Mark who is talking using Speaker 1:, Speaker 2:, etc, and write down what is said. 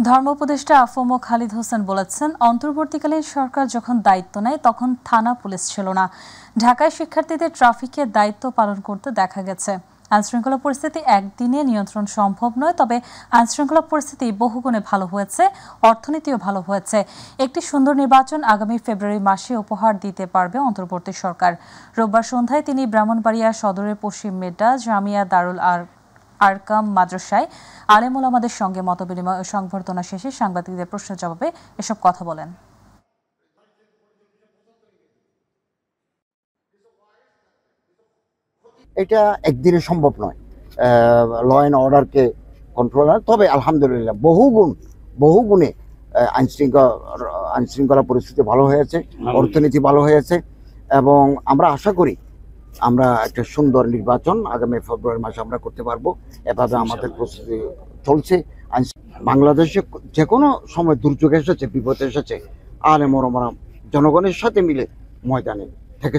Speaker 1: ধর্ম উপদেষ্টা আফম খালিদ হোসেন বলেছেন, অন্তর্বর্তীকালীন সরকার যখন দায়িত্ব নেয় তখন থানা পুলিশ ছিল না। ঢাকায় শিক্ষার্থীদের ট্রাফিকের দায়িত্ব পালন করতে দেখা গেছে। আইনশৃঙ্খলা পরিস্থিতি একদিনে নিয়ন্ত্রণ সম্ভব নয়, তবে আইনশৃঙ্খলা পরিস্থিতি বহুগুণে ভালো হয়েছে, অর্থনীতিও ভালো হয়েছে। একটি সুন্দর নির্বাচন আগামী ফেব্রুয়ারি মাসে উপহার দিতে পারবে অন্তর্বর্তী সরকার। রোববার সন্ধ্যায় তিনি ব্রাহ্মণবাড়িয়া সদরের পশ্চিম মেড্ডা জামিয়া দারুল আরকাম মাদ্রাসায় আলেম ওলামাদের সঙ্গে মতবিনিময় ও সংবর্ধনা শেষে সাংবাদিকদের প্রশ্নের জবাবে এসব কথা বলেন।
Speaker 2: এটা একদিনে সম্ভব নয়, ল অ্যান্ড অর্ডারকে কন্ট্রোল, তবে আলহামদুলিল্লাহ বহুগুণে আইনশৃঙ্খলা পরিস্থিতি ভালো হয়েছে, অর্থনীতি ভালো হয়েছে এবং আমরা আশা করি আমরা একটা সুন্দর নির্বাচন আগামী ফেব্রুয়ারি মাসে আমরা করতে পারবো। এভাবে আমাদের প্রস্তুতি চলছে। বাংলাদেশে যে কোনো সময় দুর্যোগ এসেছে, বিপদ এসেছে, আলেম ওলামারা জনগণের সাথে মিলে ময়দানে থেকেছে।